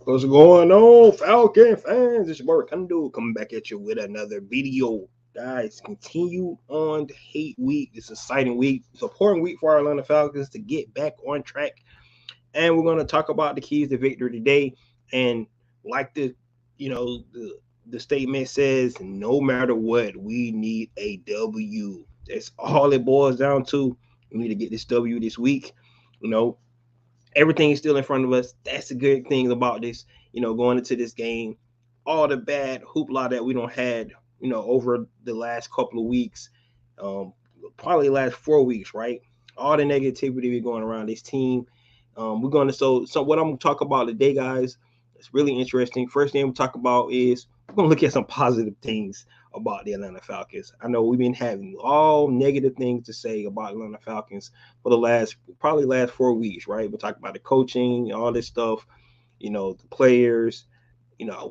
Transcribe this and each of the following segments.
What's going on, Falcon fans? It's your boy Kondo coming back at you with another video. Guys, continue on the hate week. It's an exciting week. It's an important week for our Atlanta Falcons to get back on track. And we're going to talk about the keys to victory today. And like the statement says, no matter what, we need a W. That's all it boils down to. We need to get this W this week. You know, everything is still in front of us. That's the good thing about this, going into this game. All the bad hoopla that we don't had, over the last couple of weeks, um, probably the last 4 weeks, right? All the negativity we're going around this team. We're going to so what I'm going to talk about today, guys. It's really interesting. First thing we talk about is we're going to look at some positive things about the Atlanta Falcons. I know we've been having all negative things to say about Atlanta Falcons for the last 4 weeks, right? We're talking about the coaching, all this stuff, the players,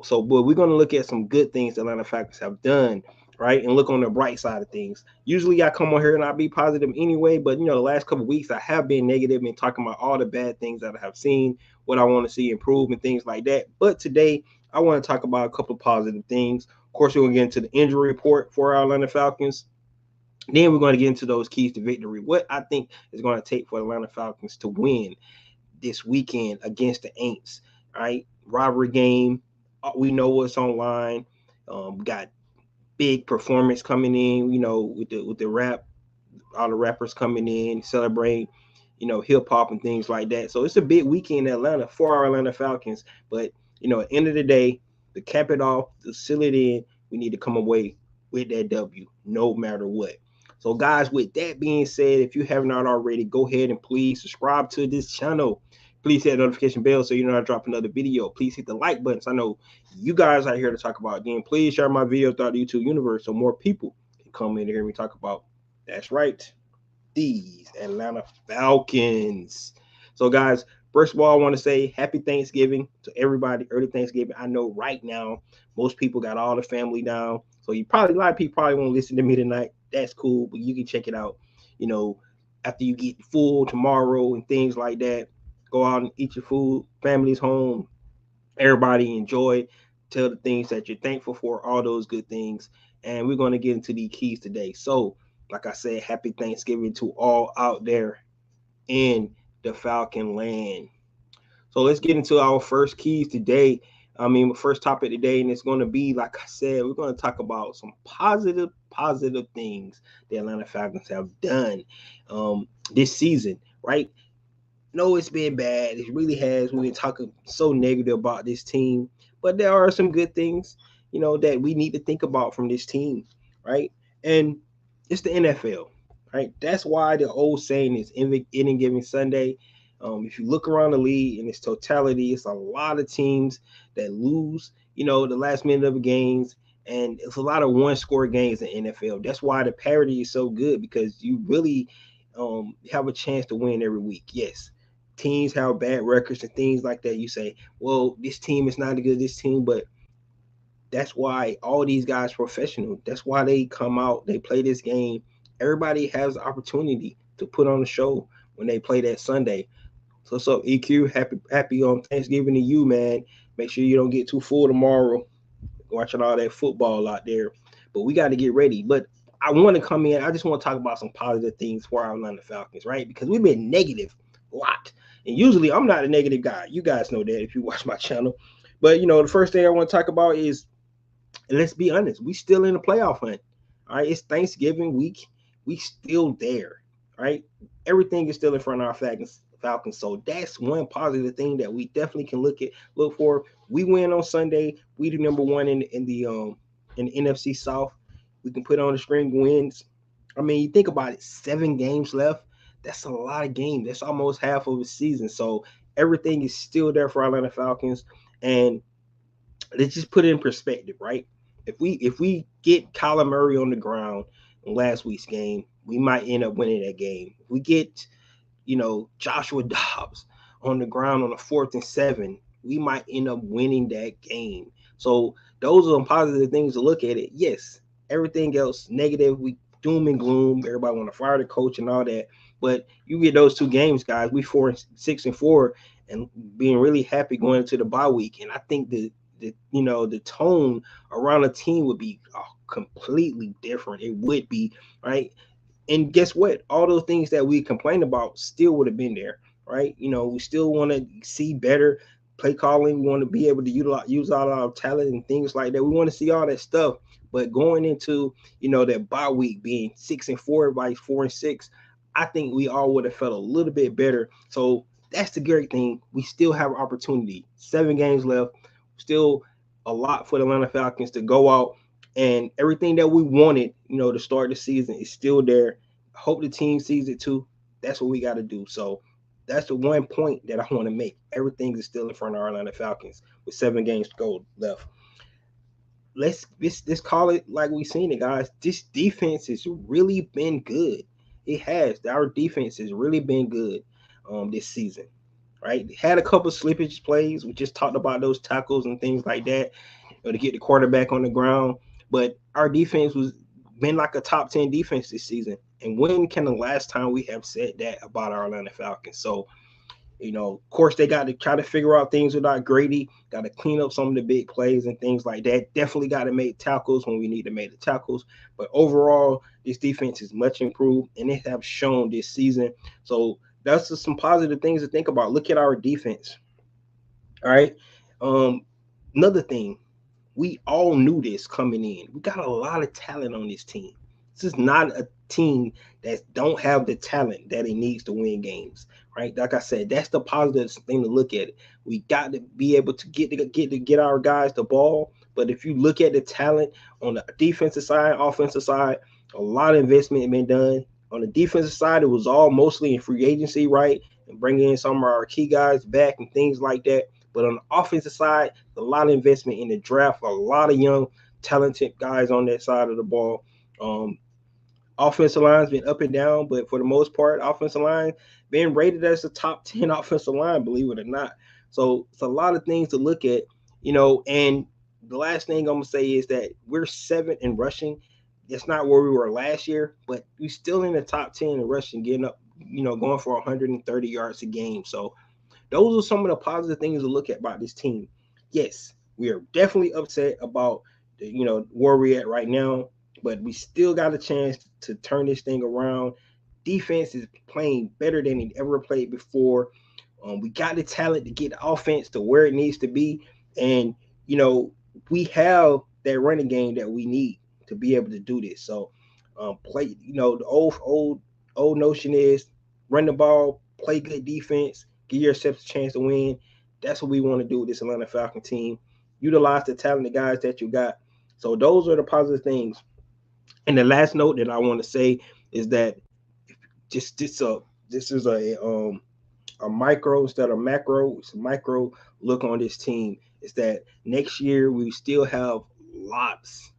So, but we're going to look at some good things the Atlanta Falcons have done, right? And look on the bright side of things. Usually I come on here and I be positive anyway, but the last couple of weeks I have been negative and talking about all the bad things that I have seen, what I want to see improve and things like that. But today I want to talk about a couple of positive things. Of course, we're going to get into the injury report for our Atlanta Falcons. Then we're going to get into those keys to victory. What I think is going to take for the Atlanta Falcons to win this weekend against the Aints, right? Rivalry game. We know what's online. Got big performance coming in, with the rap, all the rappers coming in, celebrating, hip hop and things like that. So it's a big weekend in Atlanta for our Atlanta Falcons. But, at the end of the day, to cap it off, to seal it in, we need to come away with that W, no matter what. So, guys, with that being said, if you have not already, go ahead and please subscribe to this channel. Please hit the notification bell so you know I drop another video. Please hit the like button. So I know you guys are here to talk about. Again, please share my video throughout the YouTube universe so more people can come in and hear me talk about. That's right, these Atlanta Falcons. So, guys, first of all, I want to say happy Thanksgiving to everybody. Early Thanksgiving. I know right now most people got all the family down, so a lot of people probably won't listen to me tonight. That's cool, but you can check it out. After you get full tomorrow and things like that. Go out and eat your food. Family's home. Everybody enjoy. Tell the things that you're thankful for. All those good things. And we're going to get into the keys today. So, like I said, happy Thanksgiving to all out there in the Falcon land. So let's get into our first keys today. First topic today, and it's going to be, like I said, we're going to talk about some positive things the Atlanta Falcons have done this season, right? No, it's been bad. It really has. We've been talking so negative about this team, but there are some good things, that we need to think about from this team, right? And it's the NFL, right? That's why the old saying is inning giving Sunday. If you look around the league in its totality, it's a lot of teams that lose, the last minute of the games, and it's a lot of one-score games in NFL. That's why the parity is so good because you really have a chance to win every week. Yes, teams have bad records and things like that. You say, well, this team is not as good as this team, but that's why all these guys are professional. That's why they come out, they play this game. Everybody has the opportunity to put on a show when they play that Sunday. So what's up, EQ? Happy on Thanksgiving to you, man. Make sure you don't get too full tomorrow watching all that football out there. But we got to get ready. But I want to come in. I just want to talk about some positive things for our Atlanta Falcons, right? Because we've been negative a lot. And usually I'm not a negative guy. You guys know that if you watch my channel. But, the first thing I want to talk about is, let's be honest, we still in the playoff hunt. All right, it's Thanksgiving week. We still there, right? Everything is still in front of our Falcons. So that's one positive thing that we definitely can look for. We win on Sunday. We the number one in the NFC South. We can put on the string wins. You think about it, 7 games left. That's a lot of games. That's almost half of the season. So everything is still there for Atlanta Falcons. And let's just put it in perspective, right? If we get Kyler Murray on the ground in last week's game, we might end up winning that game. If we get Joshua Dobbs on the ground on a 4th and 7, we might end up winning that game. So those are some positive things to look at it. Yes, everything else negative, we doom and gloom. Everybody want to fire the coach and all that. But you get those 2 games, guys. We 6-4, and being really happy going into the bye week. And I think the tone around the team would be completely different. It would be, right. And guess what? All those things that we complained about still would have been there, right? We still want to see better play calling. We want to be able to use all our talent and things like that. We want to see all that stuff. But going into that bye week being 6-4, by 4-6, I think we all would have felt a little bit better. So that's the great thing. We still have an opportunity. 7 games left. Still a lot for the Atlanta Falcons to go out, and everything that we wanted, to start the season is still there. Hope the team sees it too. That's what we got to do. So that's the one point that I want to make. Everything is still in front of our Atlanta Falcons with 7 games to go left. Let's call it like we seen it, guys. This defense has really been good. It has. Our defense has really been good this season. Right? Had a couple slippage plays. We just talked about those tackles and things like that, to get the quarterback on the ground. But our defense was been like a top 10 defense this season. And when can the last time we have said that about our Atlanta Falcons? So, of course, they got to try to figure out things without Grady, got to clean up some of the big plays and things like that. Definitely got to make tackles when we need to make the tackles. But overall, this defense is much improved, and they have shown this season. So that's just some positive things to think about. Look at our defense. All right. Another thing, we all knew this coming in. We got a lot of talent on this team. This is not a team that don't have the talent that it needs to win games, right? Like I said, that's the positive thing to look at it. We got to be able to get our guys the ball. But if you look at the talent on the defensive side, offensive side, a lot of investment has been done. On the defensive side, it was all mostly in free agency, right? And bringing in some of our key guys back and things like that. But on the offensive side, a lot of investment in the draft, a lot of young, talented guys on that side of the ball. Offensive line's been up and down, but for the most part, offensive line being rated as the top 10 offensive line, believe it or not. So it's a lot of things to look at, and the last thing I'm going to say is that we're 7th in rushing. It's not where we were last year, but we're still in the top 10 in rushing, getting up, going for 130 yards a game. So those are some of the positive things to look at about this team. Yes, we are definitely upset about where we're at right now, but we still got a chance to turn this thing around. Defense is playing better than it ever played before. We got the talent to get the offense to where it needs to be, and we have that running game that we need to be able to do this. So, play. The old notion is run the ball, play good defense, give yourself a chance to win. That's what we want to do with this Atlanta Falcon team. Utilize the talented guys that you got. So those are the positive things. And the last note that I want to say is that this is a micro instead of macro. It's a micro look on this team. Is that next year we still have lots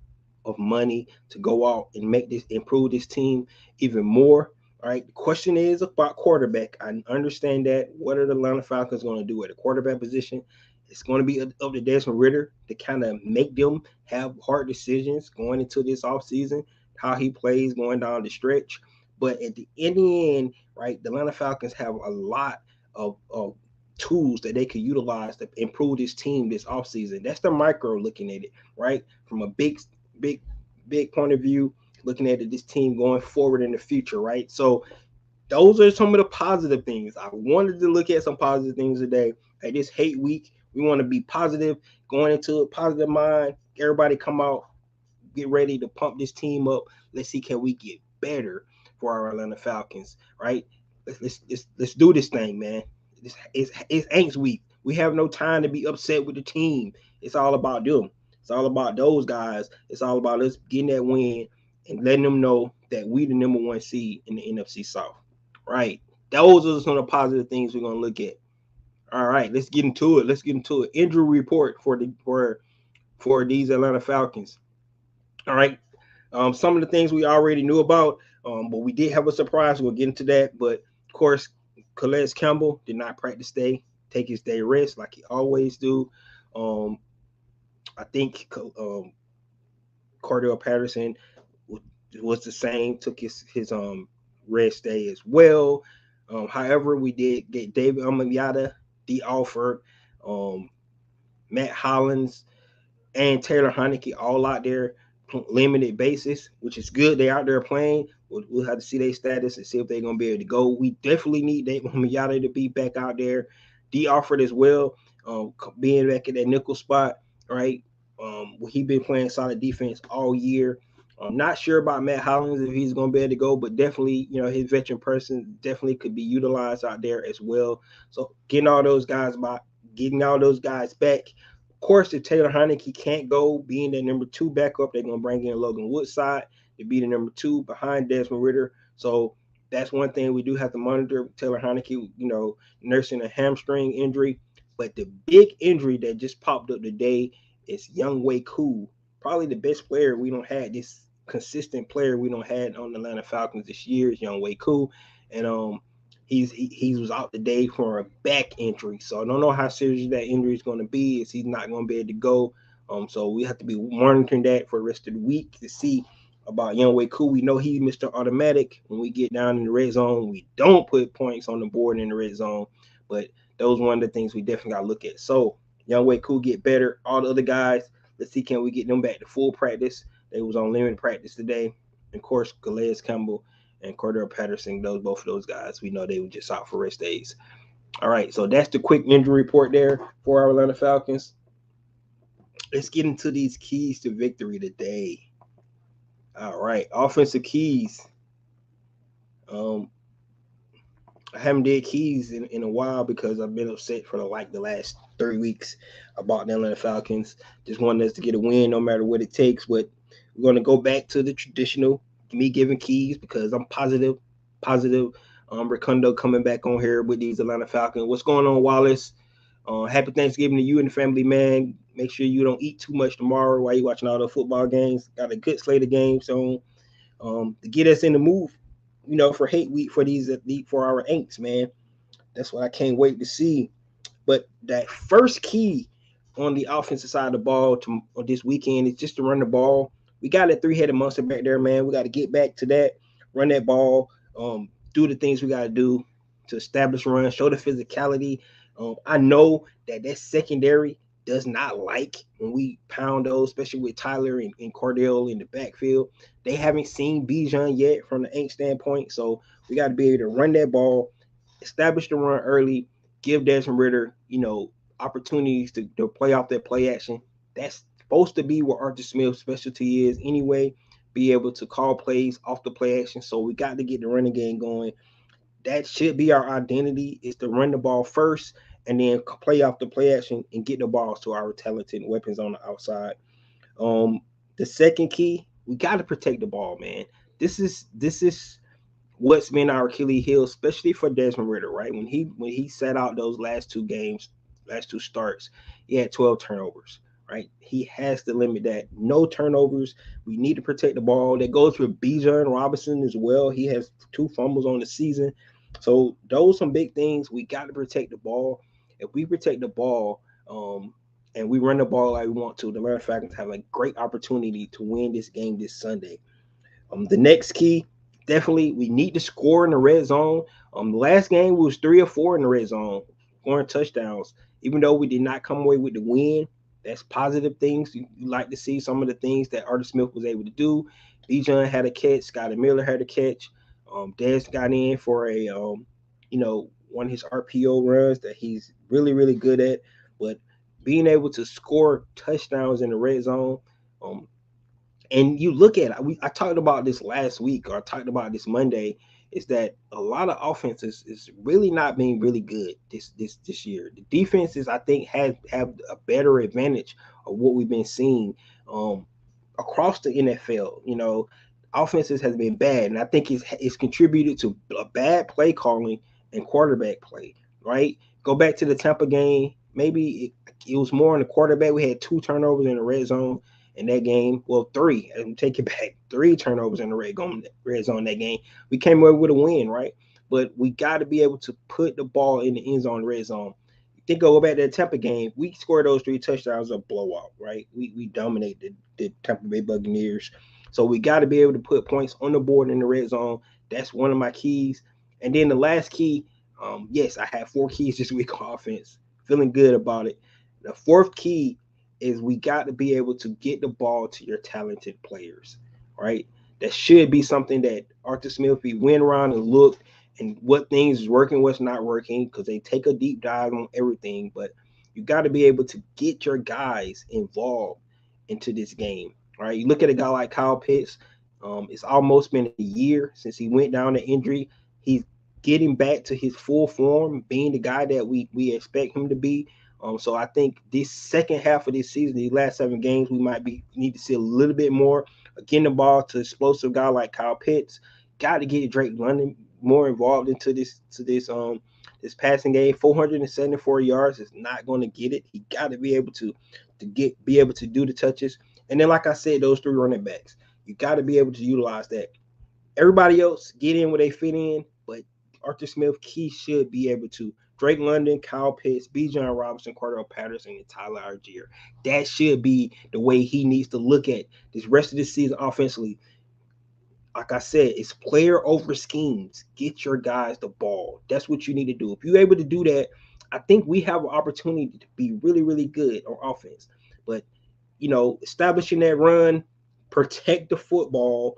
of money to go out and improve this team even more. All right. The question is about quarterback. I understand that. What are the Atlanta Falcons going to do at the quarterback position? It's going to be up to Desmond Ridder to kind of make them have hard decisions going into this offseason, how he plays going down the stretch. But at the end, right, the Atlanta Falcons have a lot of tools that they could utilize to improve this team this offseason. That's the micro looking at it, right? From a big point of view, looking at this team going forward in the future, right? So those are some of the positive things. I wanted to look at some positive things today. At this hate week, we want to be positive, going into a positive mind. Everybody come out, get ready to pump this team up. Let's see, can we get better for our Atlanta Falcons, right? Let's do this thing, man. It's Aint's week. We have no time to be upset with the team. It's all about them. It's all about those guys. It's all about us getting that win and letting them know that we the number 1 seed in the NFC South. Right. Those are some of the positive things we're gonna look at. All right, let's get into it. Injury report for these Atlanta Falcons. All right. Some of the things we already knew about, but we did have a surprise. We'll get into that. But of course, Calais Campbell did not practice today, take his day rest like he always do. I think Cordell Patterson was the same, took his rest day as well. However, we did get David Amanyata D. Alford, Matt Hollins, and Taylor Heineke all out there limited basis, which is good. They out there playing. We'll have to see their status and see if they're gonna be able to go. We definitely need Dave Yada to be back out there. D. Alford as well, being back at that nickel spot, right? He been playing solid defense all year. I'm not sure about Matt Hollins if he's going to be able to go, but definitely, his veteran person definitely could be utilized out there as well. So getting all those guys back. Of course, if Taylor Heineke can't go, being the number 2 backup, they're going to bring in Logan Woodside to be the number 2 behind Desmond Ridder. So that's one thing we do have to monitor. Taylor Heineke, nursing a hamstring injury. But the big injury that just popped up today is Young Wei Koo, probably the best player we don't have, this consistent player we don't had on the Atlanta Falcons this year is Young Wei Koo. And he was out today for a back injury. So I don't know how serious that injury is going to be. Is he's not going to be able to go. So we have to be monitoring that for the rest of the week to see about Young Wei Koo. We know he's Mr. Automatic. When we get down in the red zone, we don't put points on the board in the red zone. But those are one of the things we definitely got to look at. So Young Wei Koo get better. All the other guys, let's see, can we get them back to full practice? They was on limited practice today. And of course, Calais Campbell and Cordell Patterson, both of those guys, we know they were just out for rest days. All right, so that's the quick injury report there for our Atlanta Falcons. Let's get into these keys to victory today. All right, offensive keys. I haven't did keys in a while because I've been upset for the last 3 weeks about the Atlanta Falcons. Just wanted us to get a win no matter what it takes. But we're going to go back to the traditional me giving keys because I'm positive. Rakundo coming back on here with these Atlanta Falcons. What's going on, Wallace? Happy Thanksgiving to you and the family, man. Make sure you don't eat too much tomorrow while you're watching all the football games. Got a good slate of games on to get us in the move, for hate week for our Aints, man. That's what I can't wait to see. But that first key on the offensive side of the ball on this weekend is just to run the ball. We got a 3-headed monster back there, man. We got to get back to that, run that ball, do the things we got to do to establish run, show the physicality. I know that secondary does not like when we pound those, especially with Tyler and Cordell in the backfield. They haven't seen Bijan yet from the Ain't standpoint, so we got to be able to run that ball, establish the run early, give Desmond Ridder, opportunities to play off that play action. That's supposed to be what Arthur Smith's specialty is anyway, be able to call plays off the play action. So we got to get the running game going. That should be our identity, is to run the ball first and then play off the play action and get the balls to our talented weapons on the outside. The second key, we got to protect the ball, man. This is what's been our Achilles heel, especially for Desmond Ridder, right? When he sat out those last two starts, he had 12 turnovers, right? He has to limit that. No turnovers. We need to protect the ball. That goes with Bijan Robinson as well. He has 2 fumbles on the season. So those are some big things. We got to protect the ball. If we protect the ball, and we run the ball like we want to, the Atlanta Falcons have a great opportunity to win this game this Sunday. The next key, definitely, we need to score in the red zone. The last game we was 3 or 4 in the red zone, scoring touchdowns. Even though we did not come away with the win, that's positive things. You like to see some of the things that Arthur Smith was able to do. Bijan had a catch. Scotty Miller had a catch. Dez got in for a, one of his RPO runs that he's really, really good at. But being able to score touchdowns in the red zone, and you look at it, I talked about this last week, or I talked about this Monday, is that a lot of offenses is really not being really good this year. The defenses, I think, have a better advantage of what we've been seeing across the NFL. Offenses has been bad, and I think it's contributed to a bad play calling and quarterback play, right? Go back to the Tampa game. Maybe it was more on the quarterback. We had 2 turnovers in the red zone in that game. Well, 3. And take it back. 3 turnovers in the red zone that game. We came away with a win, right? But we got to be able to put the ball in the end zone, red zone. Go back to the Tampa game. We scored those 3 touchdowns, a blowout, right? We dominated the Tampa Bay Buccaneers. So we got to be able to put points on the board in the red zone. That's one of my keys. And then the last key, Yes, I had 4 keys this week on offense. Feeling good about it. The fourth key is we got to be able to get the ball to your talented players, right? That should be something that Arthur Smith, he went around and looked and what things is working, what's not working, because they take a deep dive on everything. But you got to be able to get your guys involved into this game, right? You look at a guy like Kyle Pitts. It's almost been a year since he went down to injury. He's getting back to his full form, being the guy that we expect him to be. So I think this second half of this season, these last 7 games, we might need to see a little bit more getting the ball to explosive guy like Kyle Pitts. Got to get Drake London more involved into this passing game. 474 yards is not going to get it. He got to be able to be able to do the touches. And then, like I said, those 3 running backs, you got to be able to utilize that. Everybody else get in where they fit in, but Arthur Smith, he should be able to. Drake London, Kyle Pitts, Bijan Robinson, Cordell Patterson, and Tyler Algier. That should be the way he needs to look at this rest of the season offensively. Like I said, it's player over schemes. Get your guys the ball. That's what you need to do. If you're able to do that, I think we have an opportunity to be really, really good on offense. But, establishing that run, protect the football,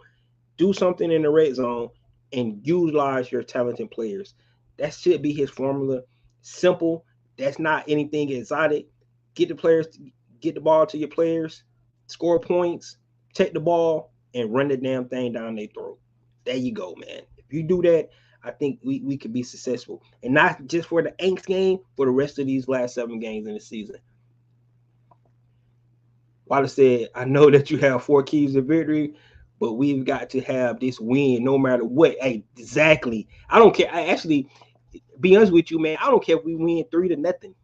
do something in the red zone, and utilize your talented players. That should be his formula. Simple. That's not anything exotic. Get the ball to your players, score points, take the ball, and run the damn thing down their throat. There you go, man. If you do that, I think we could be successful. And not just for the Aints game, for the rest of these last 7 games in the season. Wallace said, I know that you have 4 keys of victory, but we've got to have this win no matter what. Hey, exactly. I don't care. I actually, be honest with you, man, I don't care if we win 3-0.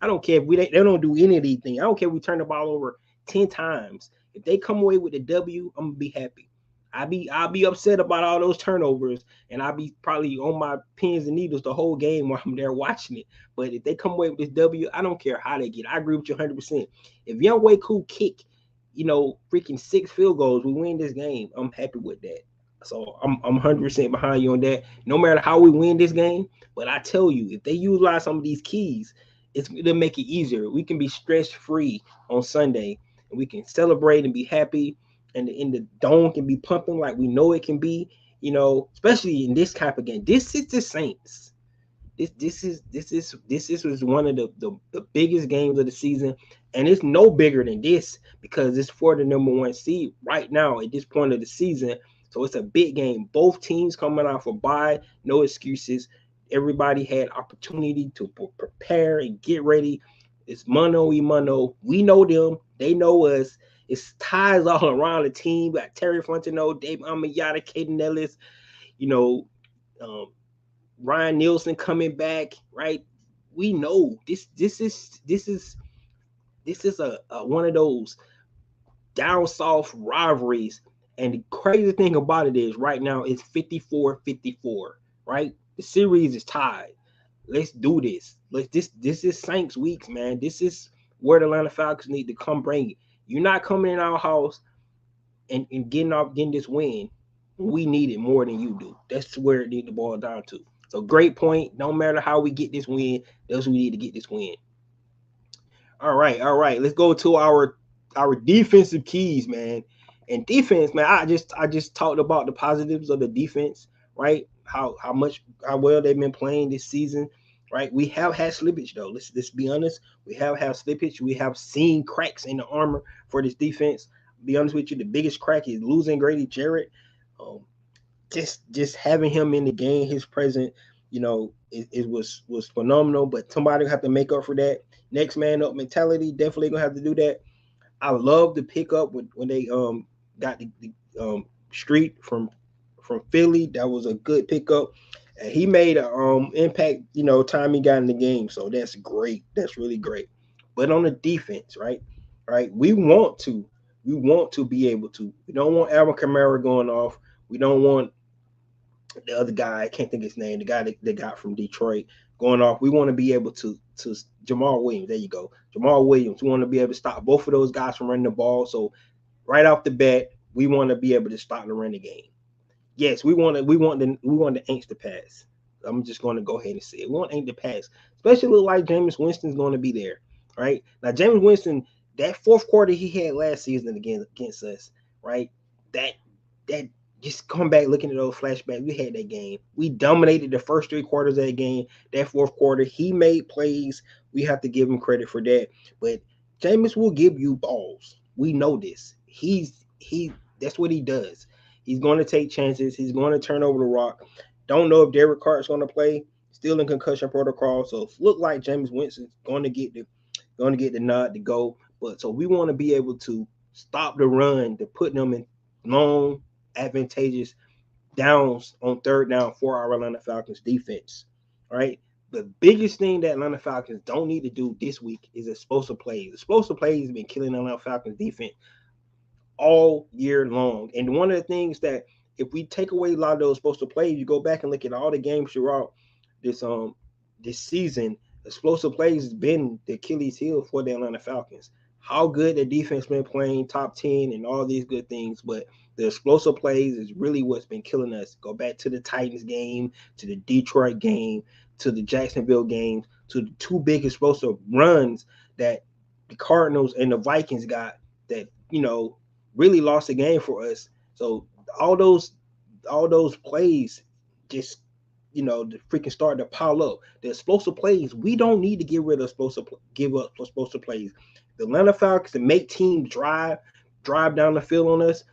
I don't care if they don't do any of these things. I don't care if we turn the ball over 10 times. If they come away with the W, I'm gonna be happy. I'll be upset about all those turnovers, and I'll be probably on my pins and needles the whole game while I'm there watching it. But if they come away with this W, I don't care how they get. I agree with you 100%. If Young Way Cool kick, freaking 6 field goals, we win this game. I'm happy with that. So I'm 100% behind you on that. No matter how we win this game, but I tell you, if they utilize some of these keys, it'll make it easier. We can be stress free on Sunday, and we can celebrate and be happy, and the dome can be pumping like we know it can be. Especially in this type of game. This is the Saints. This is one of the biggest games of the season, and it's no bigger than this because it's for the number 1 seed right now at this point of the season. So it's a big game. Both teams coming out for bye, no excuses. Everybody had opportunity to prepare and get ready. It's mano y mano. We know them. They know us. It's ties all around the team. We got Terry Fontenot, Dave Amiyata, Caden Ellis, Ryan Nielsen coming back, right? We know this is a one of those down south rivalries. And the crazy thing about it is right now it's 54-54, right? The series is tied. Let's do this. This is Saints weeks, man. This is where the Atlanta Falcons need to come bring it. You're not coming in our house and getting this win. We need it more than you do. That's where it needs to boil down to. So great point. No matter how we get this win, that's what we need to get this win. All right. Let's go to our defensive keys, man. And defense, man, I just talked about the positives of the defense, right? How well they've been playing this season, right? We have had slippage though. Let's be honest. We have had slippage. We have seen cracks in the armor for this defense. Be honest with you, the biggest crack is losing Grady Jarrett. Just having him in the game, his presence, it was phenomenal. But somebody will have to make up for that. Next man up mentality, definitely gonna have to do that. I love the pickup when they got the Street from Philly. That was a good pickup. And he made an impact, time he got in the game. So that's great. That's really great. But on the defense, right, we want to be able to. We don't want Alvin Kamara going off. We don't want the other guy, I can't think of his name, the guy that they got from Detroit going off. We want to be able to Jamal Williams. There you go. Jamal Williams. We want to be able to stop both of those guys from running the ball. So right off the bat, we want to be able to stop the running game. Yes, we want the Aints to pass. I'm just going to go ahead and say it. We want Aint to pass. Especially look like Jameis Winston's going to be there. Right? Now, Jameis Winston, that fourth quarter he had last season against us, right? That just come back looking at those flashbacks. We had that game. We dominated the first 3 quarters of that game. That fourth quarter, he made plays. We have to give him credit for that. But Jameis will give you balls. We know this. He that's what he does. He's going to take chances. He's going to turn over the rock. Don't know if Derek Carr's going to play. Still in concussion protocol. So it look like Jameis Winston's going to get the nod to go. But so we want to be able to stop the run, to put them in long, advantageous downs on third down for our Atlanta Falcons defense. All right. The biggest thing that Atlanta Falcons don't need to do this week is explosive plays. Explosive plays have been killing Atlanta Falcons defense all year long. And one of the things that if we take away a lot of those explosive plays, you go back and look at all the games throughout this season, explosive plays has been the Achilles heel for the Atlanta Falcons. How good the defense been playing, top 10 and all these good things, but the explosive plays is really what's been killing us. Go back to the Titans game, to the Detroit game, to the Jacksonville games, to the 2 big explosive runs that the Cardinals and the Vikings got that, really lost the game for us. So all those plays just the freaking start to pile up. The explosive plays, we don't need to give up explosive plays. The Atlanta Falcons to make teams drive down the field on us,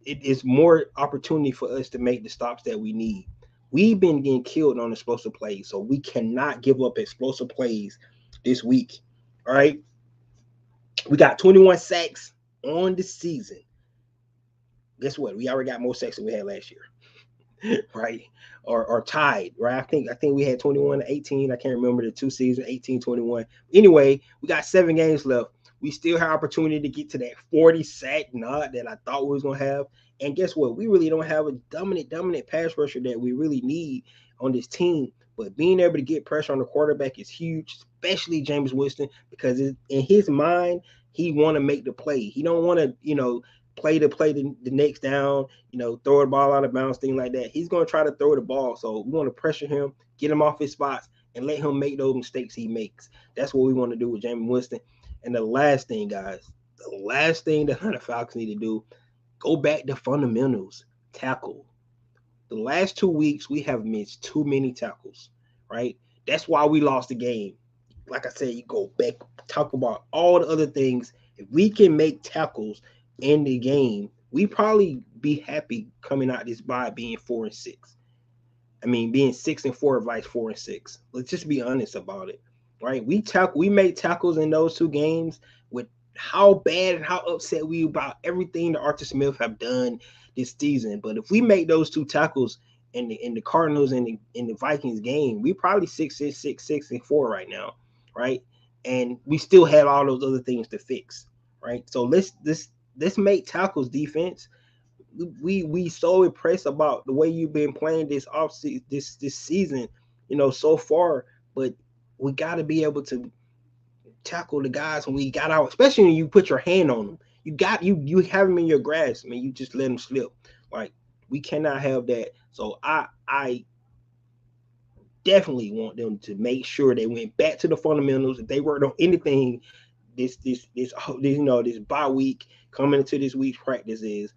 it is more opportunity for us to make the stops that we need. We've been getting killed on explosive plays, so we cannot give up explosive plays this week. All right. We got 21 sacks on the season. Guess what? We already got more sacks than we had last year. Right? Or tied, right? I think we had 21-18. I can't remember the 2 seasons, 18-21. Anyway, we got 7 games left. We still have opportunity to get to that 40 sack nod that I thought we was gonna have. And guess what? We really don't have a dominant pass rusher that we really need on this team. But being able to get pressure on the quarterback is huge, especially Jameis Winston, because in his mind, he want to make the play. He don't want to, play the next down, throw the ball out of bounds, things like that. He's going to try to throw the ball. So we want to pressure him, get him off his spots, and let him make those mistakes he makes. That's what we want to do with Jameis Winston. And the last thing, guys, the Atlanta Falcons need to do, go back to fundamentals, tackle. The last 2 weeks, we have missed too many tackles, right? That's why we lost the game. Like I said, you go back, talk about all the other things. If we can make tackles in the game, we probably be happy coming out this bye being 4-6. I mean, being 6-4 vice 4-6. Let's just be honest about it, right? We made tackles in those 2 games with how bad and how upset we about everything that Arthur Smith have done this season. But if we make those 2 tackles in the Cardinals and in the Vikings game, we probably 6-4 right now, right? And we still have all those other things to fix, right? So let's make tackles, defense. We so impressed about the way you've been playing this season, so far. But we got to be able to tackle the guys when we got out, especially when you put your hand on them. You have them in your grasp, and you just let them slip. Like, we cannot have that. So I definitely want them to make sure they went back to the fundamentals. If they worked on anything this bye week coming into this week's practice, is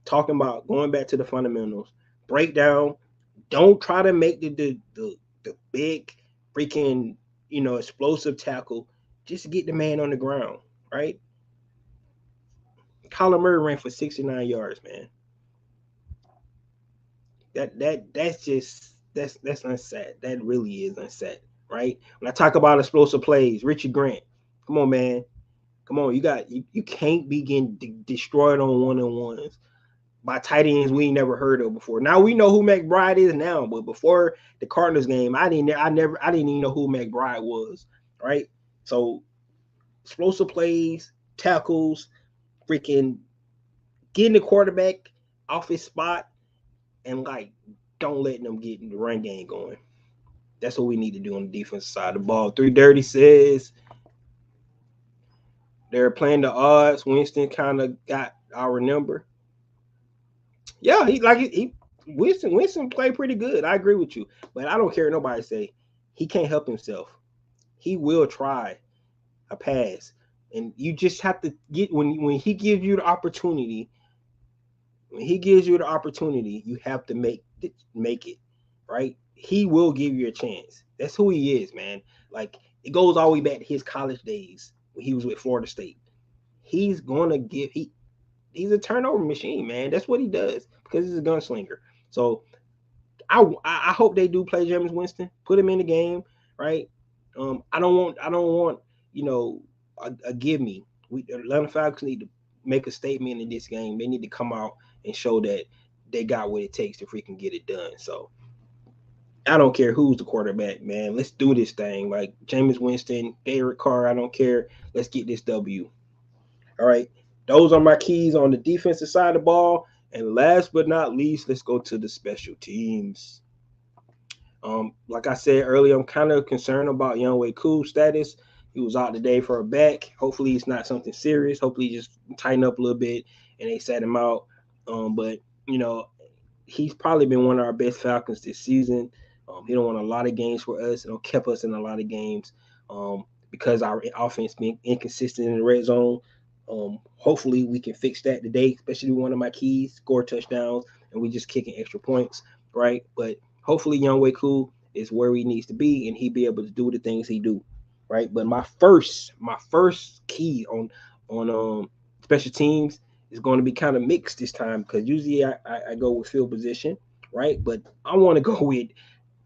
talking about going back to the fundamentals, breakdown. Don't try to make the big freaking explosive tackle. Just get the man on the ground, right? Kyler Murray ran for 69 yards, man. That's unsaid. That really is unsaid, right? When I talk about explosive plays, Richie Grant, come on, man. Come on, you can't be getting destroyed on one-on-ones by tight ends we ain't never heard of before. Now we know who McBride is now, but before the Cardinals game, I didn't even know who McBride was, right? So explosive plays, tackles, freaking getting the quarterback off his spot, and don't let them get the run game going. That's what we need to do on the defensive side of the ball. 330 says they're playing the odds. Winston kind of got our number. Yeah, he Winston played pretty good. I agree with you, but I don't care what nobody say. He can't help himself. He will try a pass, and you just have to get when he gives you the opportunity. When he gives you the opportunity, you have to make it, right? He will give you a chance. That's who he is, man. Like it goes all the way back to his college days when he was with Florida State. He's gonna give he's a turnover machine, man. That's what he does because he's a gunslinger. So I hope they do play Jameis Winston, put him in the game, right? I don't want a give me. We Atlanta Falcons need to make a statement in this game. They need to come out and show that they got what it takes to freaking get it done. So I don't care who's the quarterback, man. Let's do this thing. Like Jameis Winston, Derek Carr, I don't care. Let's get this W. All right. Those are my keys on the defensive side of the ball. And last but not least, let's go to the special teams. Like I said earlier, I'm kind of concerned about Younghoe Koo's status. He was out today for a back. Hopefully, it's not something serious. Hopefully, he just tighten up a little bit and they sat him out. But he's probably been one of our best Falcons this season. He don't won a lot of games for us. Kept us in a lot of games because our offense being inconsistent in the red zone. Hopefully, we can fix that today, especially one of my keys, score touchdowns, and we just kicking extra points, right? But hopefully, Younghoe Koo is where he needs to be, and he be able to do the things he do, right? But my first key on special teams is going to be kind of mixed this time because usually I go with field position, right? But I want to go with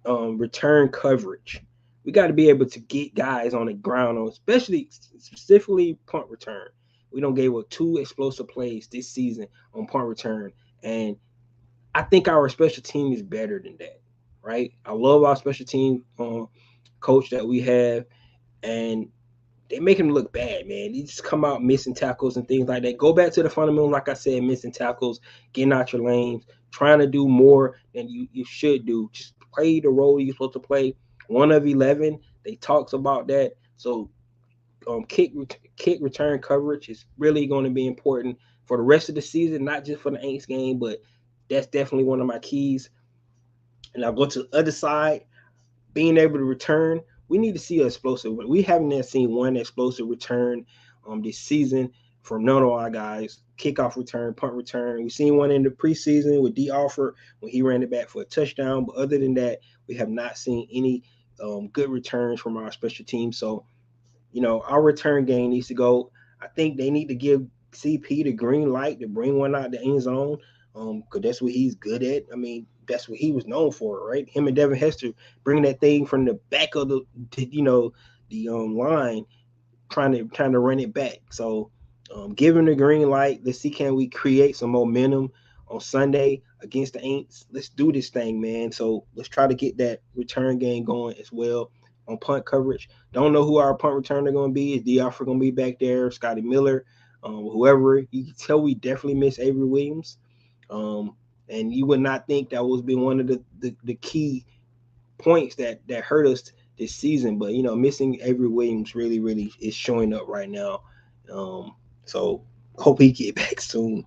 return coverage. We got to be able to get guys on the ground, specifically punt return. We don't gave up 2 explosive plays this season on punt return, and I think our special team is better than that, right? I love our special team coach that we have, and they make him look bad, man. He just come out missing tackles and things like that. Go back to the fundamentals, like I said, missing tackles, getting out your lanes, trying to do more than you should do. Just play the role you're supposed to play. 1 of 11. They talks about that. So kick return coverage is really going to be important for the rest of the season, not just for the Aints game, but that's definitely one of my keys. And I'll go to the other side, being able to return. We need to see an explosive. We haven't seen one explosive return this season from none of our guys. Kickoff return, punt return. We've seen one in the preseason with D. Alford when he ran it back for a touchdown. But other than that, we have not seen any good returns from our special teams. So, our return game needs to go. I think they need to give CP the green light to bring one out the end zone because that's what he's good at. I mean, that's what he was known for, right? Him and Devin Hester bringing that thing from the back of the line, trying to run it back. So, give him the green light. Let's see, can we create some momentum on Sunday against the Aints? Let's do this thing, man. So let's try to get that return game going as well. On punt coverage, don't know who our punt returner are going to be. Is D. Alford going to be back there? Scotty Miller, whoever. You can tell we definitely miss Avery Williams. And you would not think that was been one of the key points that hurt us this season. But missing Avery Williams really is showing up right now. So hope he get back soon.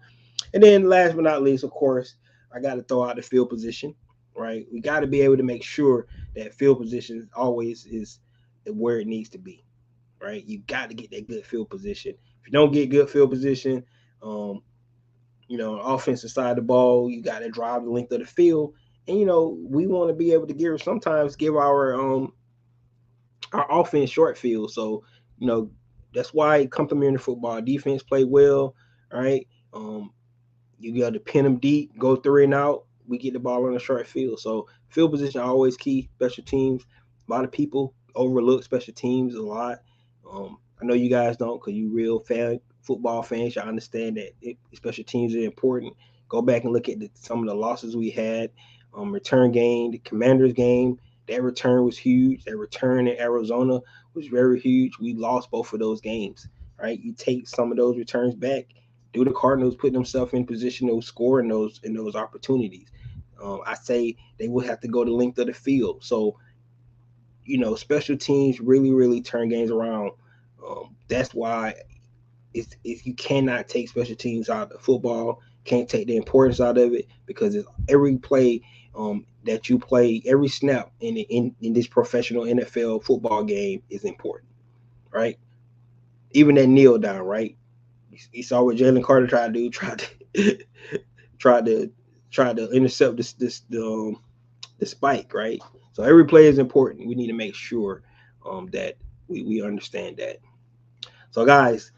And then last but not least, of course, I got to throw out the field position. Right, we got to be able to make sure that field position always is where it needs to be. Right, you got to get that good field position. If you don't get good field position, offensive side of the ball, you got to drive the length of the field. And we want to be able to give our offense short field. So that's why complementary football defense play well. All right, you got to pin them deep, go 3 and out. We get the ball on the short field. So field position always key. Special teams. A lot of people overlook special teams a lot. I know you guys don't because you real football fans. Y'all understand that special teams are important. Go back and look at some of the losses we had. Return game, the Commanders game. That return was huge. That return in Arizona was very huge. We lost both of those games. Right? You take some of those returns back. Do the Cardinals put themselves in position to score in those opportunities? I say they will have to go the length of the field. So, special teams really turn games around. That's why you cannot take special teams out of football. can't take the importance out of it, because it's every play that you play, every snap in this professional NFL football game is important, right? Even that kneel down, right? You saw what Jalen Carter tried to do, tried to tried to intercept the spike, right? So every play is important. We need to make sure that we understand that. So guys,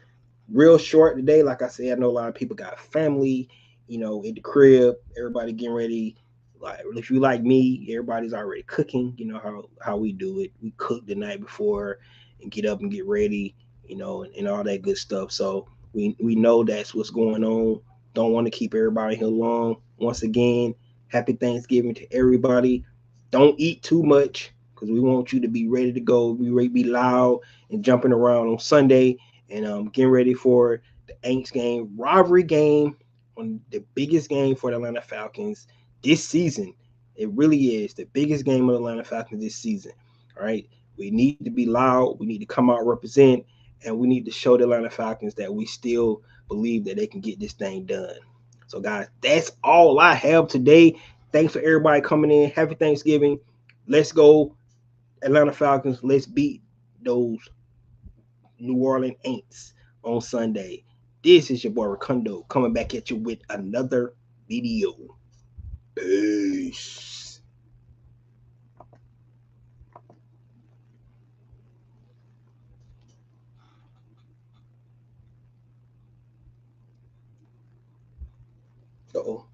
real short today. Like I said, I know a lot of people got family, at the crib. Everybody getting ready. Like if you like me, everybody's already cooking. You know how we do it. We cook the night before and get up and get ready. And all that good stuff. So we know that's what's going on. Don't want to keep everybody here long. Once again, happy Thanksgiving to everybody. Don't eat too much, because we want you to be ready to go. Be ready, be loud and jumping around on Sunday, and getting ready for the Aints game, rivalry game, on the biggest game for the Atlanta Falcons this season. It really is the biggest game of the Atlanta Falcons this season. All right, we need to be loud. We need to come out, represent, and we need to show the Atlanta Falcons that we still believe that they can get this thing done. So, guys, that's all I have today. Thanks for everybody coming in. Happy Thanksgiving. Let's go, Atlanta Falcons. Let's beat those New Orleans Aints on Sunday. This is your boy Rakundo coming back at you with another video. Peace. Uh-oh.